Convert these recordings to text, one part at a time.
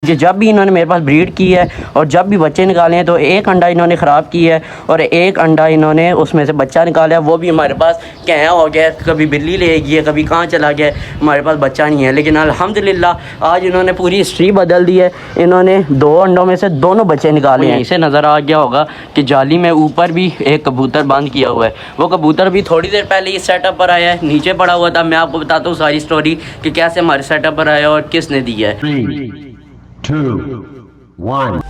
कि जब भी इन्होंने मेरे पास ब्रीड की है और जब भी बच्चे निकाले हैं तो एक अंडा इन्होंने ख़राब किया है और एक अंडा इन्होंने उसमें से बच्चा निकाला है, वो भी हमारे पास क्या हो गया, कभी बिल्ली ले गई है, कभी कहाँ चला गया, हमारे पास बच्चा नहीं है। लेकिन अल्हम्दुलिल्लाह आज इन्होंने पूरी हिस्ट्री बदल दी है। इन्होंने 2 अंडों में से दोनों बच्चे निकाले हैं। इसे नज़र आ गया होगा कि जाली में ऊपर भी एक कबूतर बंद किया हुआ है। वो कबूतर भी थोड़ी देर पहले इस सेटअप पर आया है, नीचे पड़ा हुआ था। मैं आपको बताता हूँ सारी स्टोरी कि कैसे हमारे सेटअप पर आया और किसने दिया है। 3, 2, 1.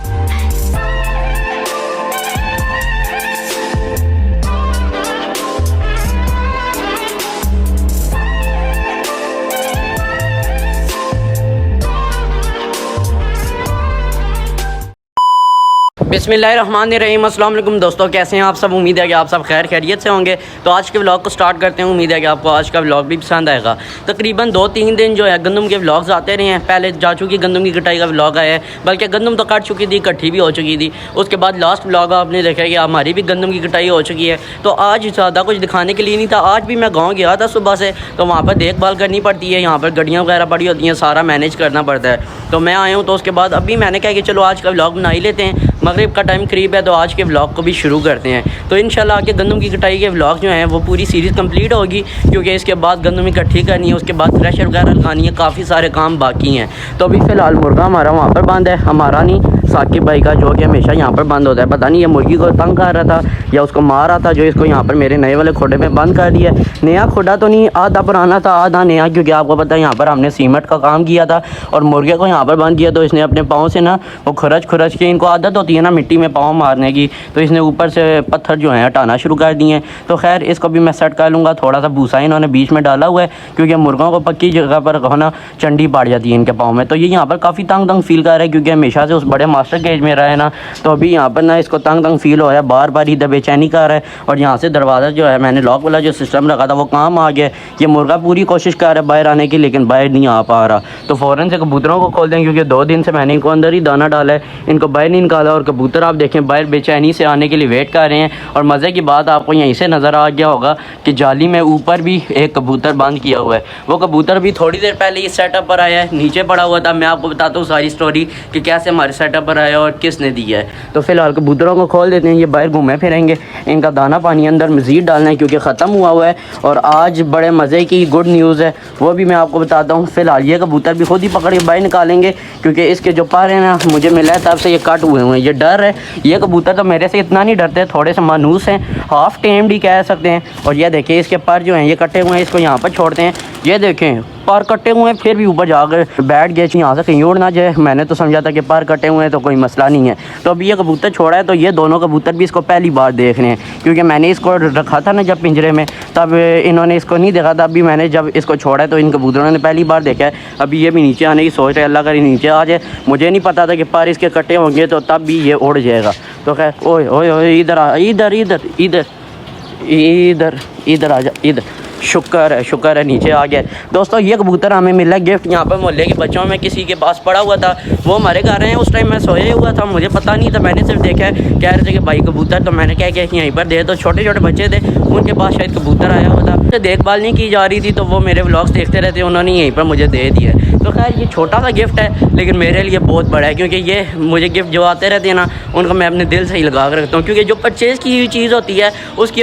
बिस्मिल्लाहिर्रहमानिर्रहीम। अस्सलाम वालेकुम दोस्तों, कैसे हैं आप सब? उम्मीद है कि आप सब खैर खैरियत से होंगे। तो आज के व्लॉग को स्टार्ट करते हैं। उम्मीद है कि आपको आज का व्लॉग भी पसंद आएगा। तकरीबन 2-3 दिन जो है गंदम के व्लॉग्स आते रहे हैं। पहले जा चुकी गंदम की कटाई का व्लॉग आया है, बल्कि गंदम तो कट चुकी थी, इकट्ठी भी हो चुकी थी। उसके बाद लास्ट व्लॉग आपने देखा कि हमारी भी गंदम की कटाई हो चुकी है। तो आज ज़्यादा कुछ दिखाने के लिए नहीं था। आज भी मैं गाँव गया था सुबह से, तो वहाँ पर देखभाल करनी पड़ती है। यहाँ पर गड्डियाँ वगैरह पड़ी होती हैं, सारा मैनेज करना पड़ता है। तो मैं आया हूँ, तो उसके बाद अभी मैंने कहा कि चलो आज का व्लॉग बना ही लेते हैं। मगरिब का टाइम करीब है, तो आज के व्लॉग को भी शुरू करते हैं। तो इंशाल्लाह आगे गंदम की कटाई के व्लॉग जो हैं वो पूरी सीरीज़ कंप्लीट होगी, क्योंकि इसके बाद गंदम इकट्ठी करनी है, उसके बाद थ्रेशर वगैरह लगानी है, काफ़ी सारे काम बाकी हैं। तो अभी फ़िलहाल मुर्गा हमारा वहाँ पर बंद है, हमारा नहीं, साकिब भाई का, जो कि हमेशा यहाँ पर बंद होता है। पता नहीं ये मुर्गी को तंग कर रहा था या उसको मार रहा था, जो इसको यहाँ पर मेरे नए वाले खोडे में बंद कर दिया। नया खोडा तो नहीं, आधा पुराना था आधा नया, क्योंकि आपको पता है यहाँ पर हमने सीमेंट का काम किया था और मुर्गे को यहाँ पर बंद किया। तो इसने अपने पाँव से ना वो खुरच के, इनको आदत होती है ना मिट्टी में पाँव मारने की, तो इसने ऊपर से पत्थर जो हैं हटाना शुरू कर दिए हैं। तो खैर इसको भी मैं सेट कर लूँगा। थोड़ा सा भूसा इन्होंने बीच में डाला हुआ है, क्योंकि मुर्गों को पक्की जगह पर होना चंडी पड़ जाती है इनके पाँव में। तो ये यहाँ पर काफ़ी तंग फील कर रहा है, क्योंकि हमेशा से उस बड़े मास्टर केज में रहा है ना। तो अभी यहाँ पर ना इसको तंग फील हो रहा है, बार बार इधर बेचैनी कर रहा है। और यहाँ से दरवाज़ा जो है मैंने लॉक वाला जो सिस्टम रखा था वो काम आ गया। ये मुर्गा पूरी कोशिश कर रहा है बाहर आने की, लेकिन बाहर नहीं आ पा रहा। तो फ़ौरन से कबूतरों को खोल दें, क्योंकि 2 दिन से मैंने इनको अंदर ही दाना डाला है, इनको बाहर नहीं निकाला। और कबूतर आप देखें बाहर बेचैनी से आने के लिए वेट कर रहे हैं। और मज़े की बात आपको यहीं से नज़र आ गया होगा कि जाली में ऊपर भी एक कबूतर बंद किया हुआ है। वो कबूतर भी थोड़ी देर पहले इस सेटअप पर आया है, नीचे पड़ा हुआ था। मैं आपको बताता हूँ सारी स्टोरी कि कैसे हमारे सेटअप पर आया और किसने दिया है। तो फ़िलहाल कबूतरों को खोल देते हैं, ये बाहर घूमे फिरेंगे। इनका दाना पानी अंदर मज़ीद डालना है, क्योंकि ख़त्म हुआ है। और आज बड़े मज़े की गुड न्यूज़ है, वो भी मैं आपको बताता हूँ। फ़िलहाल ये कबूतर भी खुद ही पकड़ के बाहर निकालेंगे, क्योंकि इसके जो पर हैं ना, मुझे मिला है तब से ये कट हुए हैं। ये डर है, ये कबूतर तो मेरे से इतना नहीं डरते, थोड़े से मानूस हैं, हाफ़ टेम्ड ही कह सकते हैं। और ये देखिए इसके पर जो हैं ये कटे हुए हैं, इसको यहाँ पर छोड़ते हैं। ये देखें पर कटे हुए हैं, फिर भी ऊपर जाकर बैठ गए, यहाँ से कहीं उड़ ना जाए। मैंने तो समझा था कि पर कटे हुए हैं तो कोई मसला नहीं है। तो अभी ये कबूतर छोड़ा है, तो ये दोनों कबूतर भी इसको पहली बार देख रहे हैं, क्योंकि मैंने इसको रखा था ना जब पिंजरे में, तब इन्होंने इसको नहीं देखा था। अभी मैंने जब इसको छोड़ा है तो इन कबूतरों ने पहली बार देखा है। अभी ये भी नीचे आने की सोच रहे, अल्लाह करे नीचे आ जाए। मुझे नहीं पता था कि पर इसके कटे होंगे, तो तब भी ये उड़ जाएगा। तो खैर ओए ओए ओए इधर आ, इधर इधर इधर इधर इधर आ जा, इधर। शुक्र है नीचे आ गया। दोस्तों ये कबूतर हमें मिला गिफ्ट, यहाँ पर मोहल्ले के बच्चों में किसी के पास पड़ा हुआ था, वो हमारे घर हैं। उस टाइम मैं सोया हुआ था, मुझे पता नहीं था, मैंने सिर्फ देखा है कह रहे थे कि भाई कबूतर, तो मैंने क्या किया यहीं पर दे। तो छोटे छोटे बच्चे थे, उनके पास शायद कबूतर आया हुआ था, तो देखभाल नहीं की जा रही थी, तो वो मेरे व्लॉग्स देखते रहते, उन्होंने यहीं पर मुझे दे दिया। तो खैर ये छोटा सा गिफ्ट है, लेकिन मेरे लिए बहुत बड़ा है, क्योंकि ये मुझे गिफ्ट जो आते रहते हैं ना, उनको मैं अपने दिल से ही लगा कर रखता हूँ। क्योंकि जो परचेज़ की हुई चीज़ होती है उसकी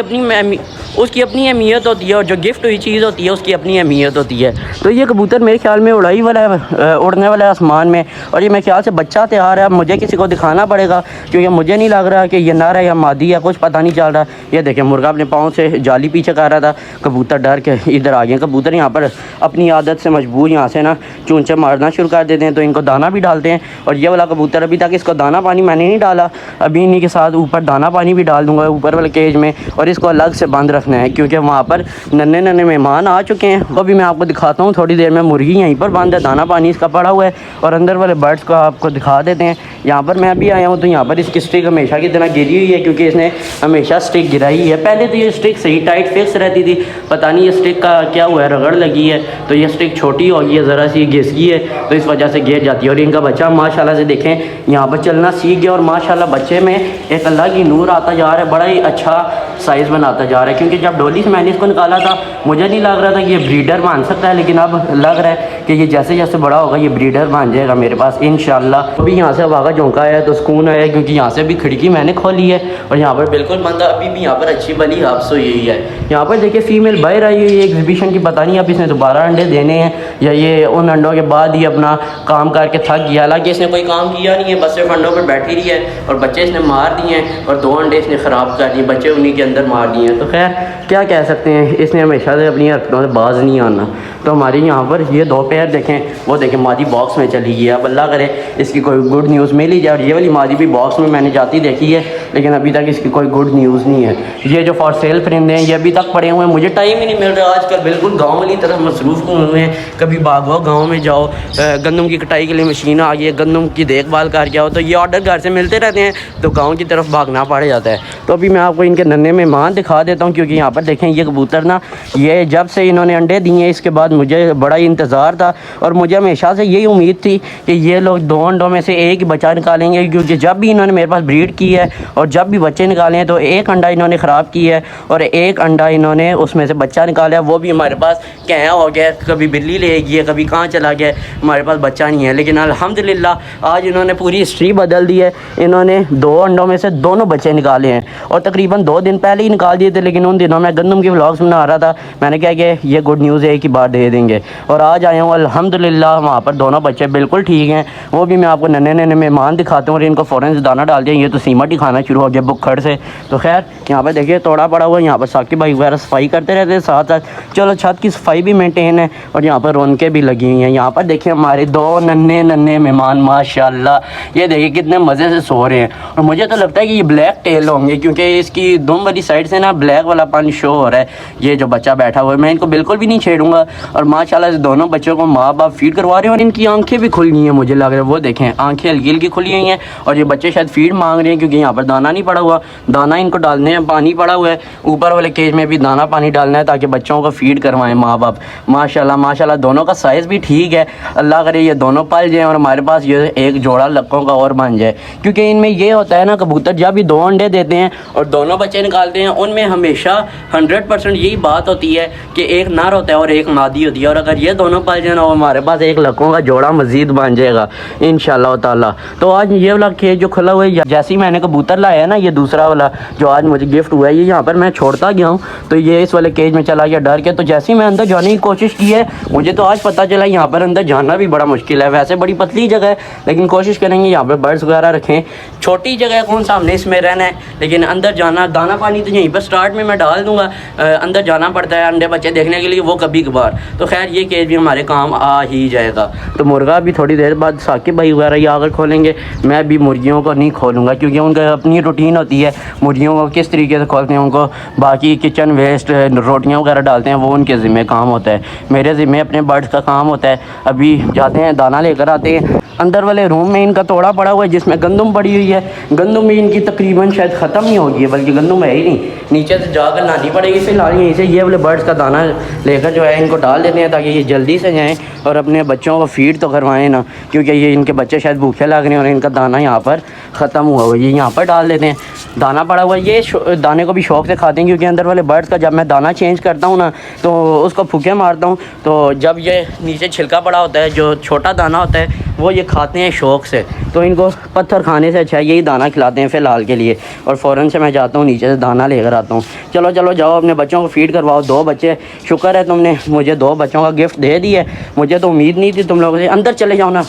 अपनी अहमियत होती है, और जो गिफ्ट हुई चीज़ होती है उसकी अपनी अहमियत होती है। तो ये कबूतर मेरे ख्याल में उड़ाई वाला है, उड़ने वाला है आसमान में, और ये मेरे ख्याल से बच्चा तैयार है। अब मुझे किसी को दिखाना पड़ेगा, क्योंकि मुझे नहीं लग रहा कि ये नर है या मादी है, कुछ पता नहीं चल रहा। ये देखें मुर्गा अपने पाँव से जाली पीछे कर रहा था, कबूतर डर के इधर आ गए। कबूतर यहाँ पर अपनी आदत से मजबूर यहाँ से ना चूंचे मारना शुरू कर देते हैं, तो इनको दाना भी डालते हैं। और ये वाला कबूतर अभी तक इसको दाना पानी मैंने नहीं डाला, अभी इन्हीं के साथ ऊपर दाना पानी भी डाल दूँगा ऊपर वाले केज में, और इसको अलग से बंद रखना है, क्योंकि वहाँ पर नन्हे मेहमान आ चुके हैं। वो भी मैं आपको दिखाता हूँ थोड़ी देर में। मुर्गी यहीं पर बंद है, दाना पानी इसका पड़ा हुआ है, और अंदर वाले बर्ड्स को आपको दिखा देते हैं। यहाँ पर मैं अभी आया हूँ, तो यहाँ पर इसकी स्टिक हमेशा की तरह गिरी हुई है, क्योंकि इसने हमेशा स्टिक गिराई है। पहले तो ये स्टिक सही टाइट फिक्स रहती थी, पता नहीं ये स्टिक का क्या हुआ है, रगड़ लगी है, तो ये स्टिक छोटी हो गई है, ज़रा सी घिसकी है तो इस वजह से गिर जाती है। और इनका बच्चा माशाल्लाह से देखें यहाँ पर चलना सीख गया और माशाल्लाह बच्चे में एक अल्लाह की नूर आता जा रहा है, बड़ा ही अच्छा साइज़ बनाता जा रहा है। क्योंकि जब डोली से मैंने इसको निकाला था मुझे नहीं लग रहा था कि ये ब्रीडर बन सकता है, लेकिन अब लग रहा है कि ये जैसे जैसे बड़ा होगा ये ब्रीडर बन जाएगा मेरे पास इंशाल्लाह। अभी यहाँ से हवा का झोंका आया तो सुकून आया, क्योंकि यहाँ से भी खिड़की मैंने खोली है और यहाँ पर बिल्कुल बंदा अभी भी यहाँ पर अच्छी भली हाफ्स हुई है। यहाँ पर देखिए फीमेल बाहर आई हुई है एग्जीबिशन की, पता नहीं अब इसने दोबारा अंडे देने हैं या ये उन अंडों के बाद ही अपना काम करके थक गया। हालांकि इसने कोई काम किया नहीं है, बस सिर्फ अंडों पर बैठी रही है और बच्चे इसने मार दिए हैं और 2 अंडे इसने ख़राब कर दिए, बच्चे उन्हीं के अंदर मार दिए हैं। तो खैर क्या कह सकते हैं, इसने हमेशा से अपनी हरकतों से बाज नहीं आना। तो हमारी यहाँ पर ये 2 पेयर देखें, वो देखें मादी बॉक्स में चली गई है। अब अल्लाह करे इसकी कोई गुड न्यूज़ मिल ही जाए। और ये वाली मादी भी बॉक्स में मैंने जाती देखी है, लेकिन अभी तक इसकी कोई गुड न्यूज़ नहीं है। ये जो फॉर सेल परिंदे हैं ये अभी तक पड़े हुए हैं, मुझे टाइम ही नहीं मिल रहा आजकल, बिल्कुल गाँव वाली तरफ मसरूफ़ हुए हैं। कभी भागो गाँव में जाओ, गंदम की कटाई के लिए मशीन आ गई है, गंदम की देखभाल कर के आओ, तो ये ऑर्डर घर से मिलते रहते हैं तो गाँव की तरफ भागना पड़ जाता है। तो अभी मैं आपको इनके नन्हे मेहमान दिखा देता हूँ, क्योंकि यहाँ पर देखें ये कबूतर ना, ये जब से इन्होंने अंडे दिए हैं इसके बाद मुझे बड़ा ही इंतज़ार था और मुझे हमेशा से यही उम्मीद थी कि ये लोग 2 अंडों में से एक ही बच्चा निकालेंगे। क्योंकि जब भी इन्होंने मेरे पास ब्रीड की है और जब भी बच्चे निकाले हैं तो एक अंडा इन्होंने ख़राब किया है और एक अंडा इन्होंने उसमें से बच्चा निकाला है, वो भी हमारे पास क्या हो गया, कभी बिल्ली ले गई है, कभी कहाँ चला गया, हमारे पास बच्चा नहीं है। लेकिन अल्हम्दुलिल्लाह आज इन्होंने पूरी हिस्ट्री बदल दी है। इन्होंने 2 अंडों में से दोनों बच्चे निकाले हैं और तकरीबन 2 दिन पहले ही निकाल दिए थे, लेकिन उन दिनों मैं गंदम के व्लॉग्स बना रहा था, मैंने कहा कि ये गुड न्यूज़ है एक ही बार दे देंगे और आज आया हूँ अल्हम्दुलिल्लाह वहाँ पर दोनों बच्चे बिल्कुल ठीक हैं। वो भी मैं आपको नन्हे नन्हे मेहमान दिखाता हूँ और इनको फ़ौरन से दाना डाल दिया, ये तो सीमट ही खाना शुरू हो गया बुखड़ से। तो खैर यहाँ पर देखिए तोड़ा पड़ा हुआ है, यहाँ पर साकिब भाई वगैरह सफाई करते रहते हैं साथ साथ। चलो छत की सफाई भी मेंटेन है और यहाँ पर रौनकें भी लगी हुई हैं। यहाँ पर देखिए हमारे 2 नन्हे नन्हे मेहमान माशाल्लाह, ये देखिए कितने मज़े से सो रहे हैं। और मुझे तो लगता है कि ये ब्लैक टेल होंगे, क्योंकि इसकी दुम वाली साइड से ना ब्लैक वाला पानी शो हो रहा है। ये जो बच्चा बैठा हुआ है मैं इनको बिल्कुल भी नहीं छेड़ूंगा और माशाल्लाह से दोनों बच्चों को माँ बाप फीड करवा रहे हैं और इनकी आंखें भी खुल गई हैं, मुझे लग रहा है वो देखें आंखें हल्की हल्की खुली हुई हैं और ये बच्चे शायद फीड मांग रहे हैं, क्योंकि यहाँ पर दाना नहीं पड़ा हुआ, दाना इनको डालने हैं, पानी पड़ा हुआ है, ऊपर वाले केज में भी दाना पानी डालना है ताकि बच्चों को फीड करवाएं माँ बाप। माशाल्लाह माशाल्लाह दोनों का साइज़ भी ठीक है, अल्लाह करे ये दोनों पल जाएँ और हमारे पास ये एक जोड़ा लक्कों का और बन जाए। क्योंकि इनमें ये होता है ना, कबूतर जब भी 2 अंडे देते हैं और दोनों बच्चे निकालते हैं उनमें हमेशा 100% यही बात होती है कि एक नर होता है और एक मादी होती है, और अगर ये दोनों पल जाए ना हमारे पास एक लक्कों का जोड़ा मज़ीद बन जाएगा इंशाल्लाह ताला। तो आज ये वाला केज जो खुला हुआ है, जैसे ही मैंने कबूतर लाया है ना, ये दूसरा वाला जो आज मुझे गिफ्ट हुआ है, ये यहाँ पर मैं छोड़ता गया हूँ तो ये इस वाले केज में चला गया डर के। तो जैसे ही मैं अंदर जाने की कोशिश की है मुझे तो आज पता चला यहाँ पर अंदर जाना भी बड़ा मुश्किल है। वैसे बड़ी पतली जगह है लेकिन कोशिश करेंगे यहाँ पर बर्ड्स वगैरह रखें। छोटी जगह है, कौन सा हमने इसमें रहना है, लेकिन अंदर जाना, दाना पानी तो यहीं पर स्टार्ट में मैं डाल दूँगा, अंदर जाना पड़ता है अंडे बच्चे देखने के लिए, वो कभी कभार। तो खैर ये केज भी हमारे काम आ ही जाएगा। तो मुर्गा भी थोड़ी देर बाद साकिब भाई वगैरह ये आकर खोलेंगे, मैं भी मुर्गियों को नहीं खोलूँगा क्योंकि उनका अपनी रूटीन होती है, मुर्गियों को किस तरीके से खोलते हैं, उनको बाकी किचन वेस्ट रोटियाँ वगैरह डालते हैं वो उनके ज़िम्मे काम होता है, मेरे ज़िम्मे अपने बर्ड्स का काम होता है। अभी जाते हैं दाना लेकर आते हैं। अंदर वाले रूम में इनका तोड़ा पड़ा हुआ है जिसमें गंदम पड़ी हुई है, गंदम भी इनकी तकरीबन शायद ख़त्म ही होगी है, बल्कि गंदम है ही नहीं, नीचे से जाकर लानी पड़ेगी। फिलहाल यहीं से ये वाले बर्ड्स का दाना लेकर जो है इनको डाल देते हैं ताकि ये जल्दी से जाएँ और अपने बच्चों को फीड तो करवाएं ना, क्योंकि ये इनके बच्चे शायद भूखे लग रहे हैं और इनका दाना यहाँ पर ख़त्म हुआ हुआ है। ये यहाँ पर डाल देते हैं, दाना पड़ा हुआ है, ये दाने को भी शौक़ से खाते हैं क्योंकि अंदर वाले बर्ड्स का जब मैं दाना चेंज करता हूँ ना तो उसको फूके मारता हूँ, तो जब ये नीचे छिलका पड़ा होता है जो छोटा दाना होता है वो ये खाते हैं शौक़ से। तो इनको पत्थर खाने से अच्छा यही दाना खिलाते हैं फ़िलहाल के लिए। और फ़ौरन से मैं जाता हूँ नीचे से दाना लेकर आता हूँ। चलो चलो जाओ अपने बच्चों को फ़ीड करवाओ। 2 बच्चे, शुक्र है तुमने मुझे 2 बच्चों का गिफ्ट दे दिया, मुझे तो उम्मीद नहीं थी तुम लोगों से। अंदर चले जाओ ना,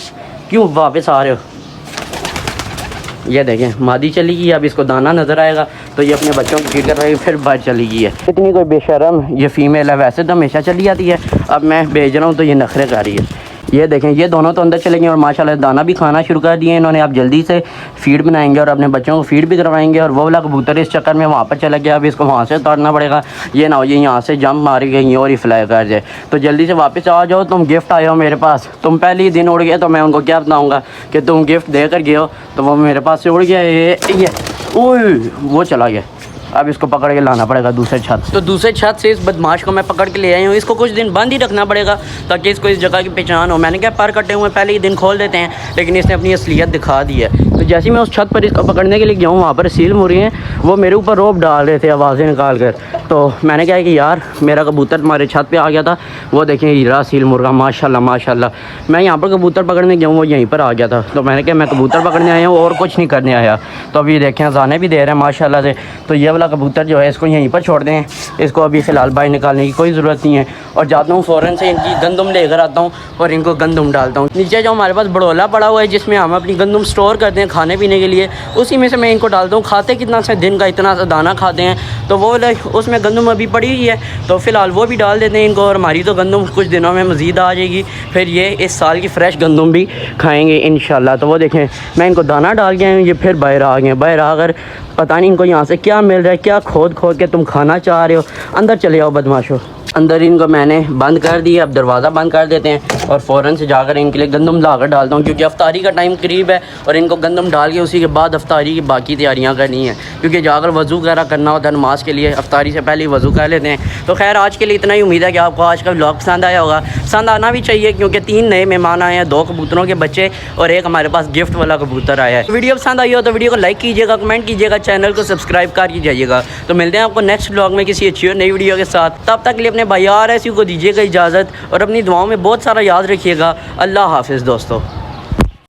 क्यों वापस आ रहे हो। ये देखें मादी चली गई, अब इसको दाना नज़र आएगा तो ये अपने बच्चों को फीड कर रही है, फिर बाहर चली गई है। इतनी कोई बेशरम ये फ़ीमेल है, वैसे तो हमेशा चली जाती है, अब मैं भेज रहा हूँ तो ये नखरे कर रही है। ये देखें ये दोनों तो अंदर चले गए और माशाल्लाह दाना भी खाना शुरू कर दिए इन्होंने। अब जल्दी से फ़ीड बनाएंगे और अपने बच्चों को फ़ीड भी करवाएंगे। और वो वाला कबूतर इस चक्कर में वहाँ पर चला गया, अब इसको वहाँ से उतारना पड़ेगा, ये ना हो ये यहाँ से जंप मार के कहीं और ही फ्लाई कर जाए। तो जल्दी से वापस आ जाओ, तुम गिफ्ट आए हो मेरे पास। तुम पहले ही दिन उड़ गए तो मैं उनको क्या बताऊँगा कि तुम गिफ्ट दे कर गए हो, तो वो मेरे पास से उड़ गया। ये ओह वो चला गया, अब इसको पकड़ के लाना पड़ेगा दूसरे छत से। तो दूसरे छत से इस बदमाश को मैं पकड़ के ले आई हूँ। इसको कुछ दिन बंद ही रखना पड़ेगा ताकि इसको इस जगह की पहचान हो। मैंने क्या पर कटे हुए पहले ही दिन खोल देते हैं, लेकिन इसने अपनी असलियत दिखा दी है। तो जैसे ही मैं उस छत पर इसको पकड़ने के लिए गया हूँ, वहाँ पर सील मुर्गे हैं, वो मेरे ऊपर रोप डाल रहे थे आवाज़ें निकाल कर। तो मैंने कहा कि यार मेरा कबूतर तुम्हारे छत पे आ गया था, वो देखें हीरा सील मुर्गा माशाल्लाह माशाल्लाह। मैं यहाँ पर कबूतर पकड़ने गया हूँ, वो यहीं पर आ गया था। तो मैंने कहा मैं कबूतर पकड़ने आया हूँ और कुछ नहीं करने आया। तो अभी देखें अज़ाने भी दे रहे हैं माशाल्लाह से। तो ये वाला कबूतर जो है इसको यहीं पर छोड़ दें, इसको अभी फ़िलहाल बाहर निकालने की कोई ज़रूरत नहीं है। और जाता हूँ फ़ौरन से इनकी गंदम लेकर आता हूँ और इनको गंदम डालता हूँ। नीचे जो हमारे पास बड़ोला पड़ा हुआ है जिसमें हम अपनी गंदम स्टोर करते हैं खाने पीने के लिए, उसी में से मैं इनको डालता हूँ। खाते कितना से दिन का इतना सा दाना खाते हैं, तो वो उसमें गंदम अभी पड़ी हुई है, तो फ़िलहाल वो भी डाल देते हैं इनको। और हमारी तो गंदम कुछ दिनों में मज़ीद आ जाएगी, फिर ये इस साल की फ़्रेश गंदम भी खाएँगे इंशाल्लाह। तो वो देखें मैं इनको दाना डाल गया हूँ, ये फिर बाहर आ गए। बाहर आकर पता नहीं इनको यहाँ से क्या मिल रहा है, क्या खोद खोद के तुम खाना चाह रहे हो। अंदर चले आओ बदमाशो। अंदर इनको मैंने बंद कर दिया, अब दरवाज़ा बंद कर देते हैं और फ़ौरन से जाकर इनके लिए गंदम लाकर डालता हूँ, क्योंकि अफ्तारी का टाइम करीब है और इनको गंदम डाल के उसी के बाद अफ्तारी की बाकी तैयारियाँ करनी है, क्योंकि जाकर वज़ू वगैरह करना होता है नमाज़ के लिए। अफ्तारी से पहले ही वज़ू कर लेते हैं। तो खैर आज के लिए इतना ही। उम्मीद है कि आपको आज का व्लॉग पसंद आया होगा। पसंद आना भी चाहिए, क्योंकि 3 नए मेहमान आए हैं, 2 कबूतरों के बच्चे और एक हमारे पास गिफ्ट वाला कबूतर आया है। वीडियो पसंद आई हो तो वीडियो को लाइक कीजिएगा, कमेंट कीजिएगा, चैनल को सब्सक्राइब कर जाइएगा। तो मिलते हैं आपको नेक्स्ट व्लॉग में किसी अच्छी और नई वीडियो के साथ। तब तक के लिए अपने भाई RSU को दीजिएगा इजाज़त और अपनी दुआओं में बहुत सारा याद रखिएगा। अल्लाह हाफ़िज़ दोस्तों।